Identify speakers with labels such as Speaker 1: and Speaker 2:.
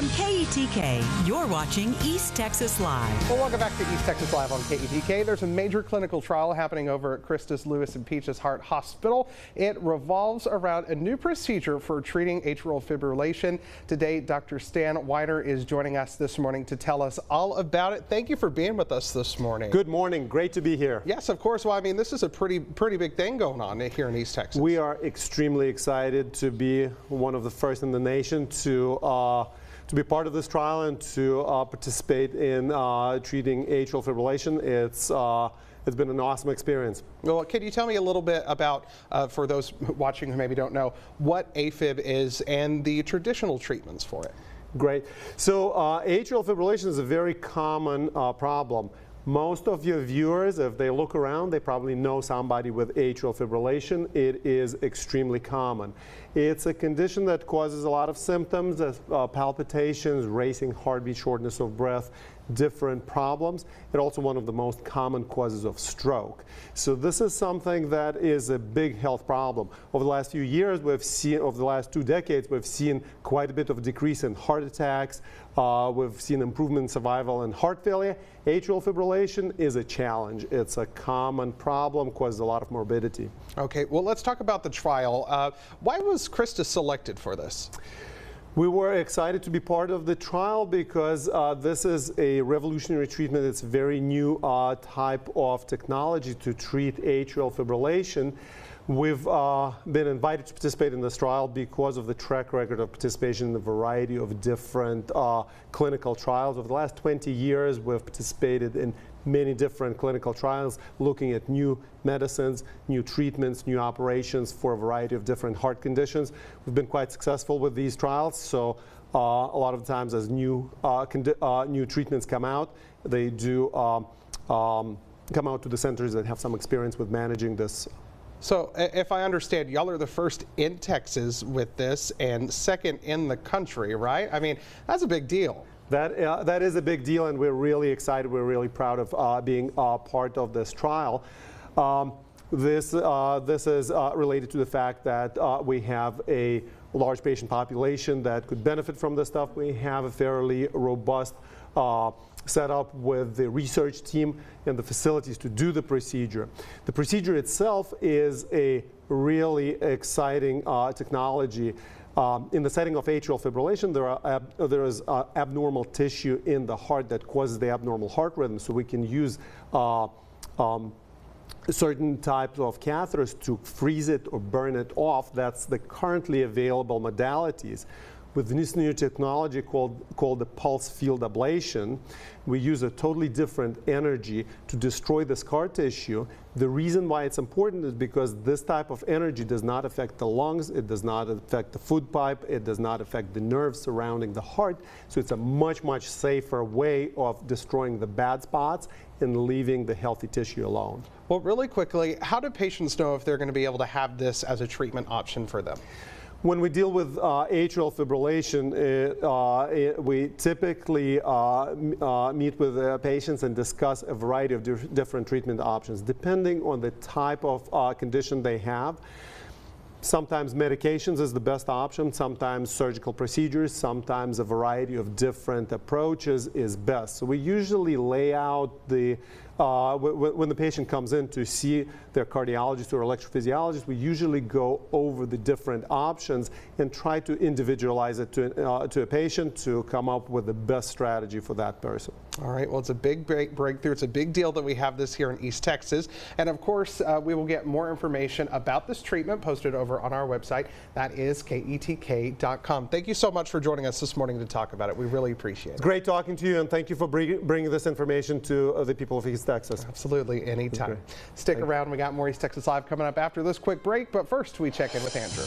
Speaker 1: From KETK, you're watching East Texas Live.
Speaker 2: Well, welcome back to East Texas Live on KETK. There's a major clinical trial happening over at CHRISTUS Lewis and Peaches Heart Hospital. It revolves around a new procedure for treating atrial fibrillation. Today, Dr. Stan Weiner is joining us this morning to tell us all about it. Thank you for being with us this morning.
Speaker 3: Good morning. Great to be here.
Speaker 2: Yes, of course. Well, I mean, this is a pretty big thing going on here in East Texas.
Speaker 3: We are extremely excited to be one of the first in the nation to be part of this trial and to participate in treating atrial fibrillation. It's been an awesome experience.
Speaker 2: Well, can you tell me a little bit about, for those watching who maybe don't know, what AFib is and the traditional treatments for it?
Speaker 3: Great. So atrial fibrillation is a very common problem. Most of your viewers, if they look around, they probably know somebody with atrial fibrillation. It is extremely common. It's a condition that causes a lot of symptoms, palpitations, racing heartbeat, shortness of breath, different problems. It's also one of the most common causes of stroke. So this is something that is a big health problem. Over the last few years, we've seen, over the last 2 decades, we've seen quite a bit of decrease in heart attacks. We've seen improvement in survival and heart failure. Atrial fibrillation is a challenge. It's a common problem, causes a lot of morbidity.
Speaker 2: Okay, well, let's talk about the trial. Why was CHRISTUS selected for this?
Speaker 3: We were excited to be part of the trial because this is a revolutionary treatment. It's a very new type of technology to treat atrial fibrillation. We've been invited to participate in this trial because of the track record of participation in a variety of different clinical trials. Over the last 20 years, we've participated in many different clinical trials looking at new medicines, new treatments, new operations for a variety of different heart conditions. We've been quite successful with these trials, so a lot of times as new treatments come out, they do come out to the centers that have some experience with managing this.
Speaker 2: So if I understand, y'all are the first in Texas with this and second in the country, right? I mean, that's a big deal.
Speaker 3: That is a big deal, and we're really excited. We're really proud of being part of this trial. This is related to the fact that we have a large patient population that could benefit from this stuff. We have a fairly robust setup with the research team and the facilities to do the procedure. The procedure itself is a really exciting technology. In the setting of atrial fibrillation, there is abnormal tissue in the heart that causes the abnormal heart rhythm, so we can use certain types of catheters to freeze it or burn it off. That's the currently available modalities. With this new technology called the pulse field ablation, we use a totally different energy to destroy the scar tissue. The reason why it's important is because this type of energy does not affect the lungs, it does not affect the food pipe, it does not affect the nerves surrounding the heart. So it's a much safer way of destroying the bad spots and leaving the healthy tissue alone.
Speaker 2: Well, really quickly, how do patients know if they're going to be able to have this as a treatment option for them?
Speaker 3: When we deal with atrial fibrillation, we typically meet with patients and discuss a variety of different treatment options, depending on the type of condition they have. Sometimes medications is the best option, sometimes surgical procedures, sometimes a variety of different approaches is best. So we usually lay out the, when the patient comes in to see their cardiologist or electrophysiologist, we usually go over the different options and try to individualize it to a patient to come up with the best strategy for that person.
Speaker 2: All right, well, it's a big breakthrough. It's a big deal that we have this here in East Texas. And of course, we will get more information about this treatment posted over on our website. That is KETK.com. Thank you so much for joining us this morning to talk about it. We really appreciate it.
Speaker 3: It's great talking to you, and thank you for bringing this information to the people of East Texas.
Speaker 2: Absolutely, anytime. Stick around. We got more East Texas Live coming up after this quick break, but first we check in with Andrew.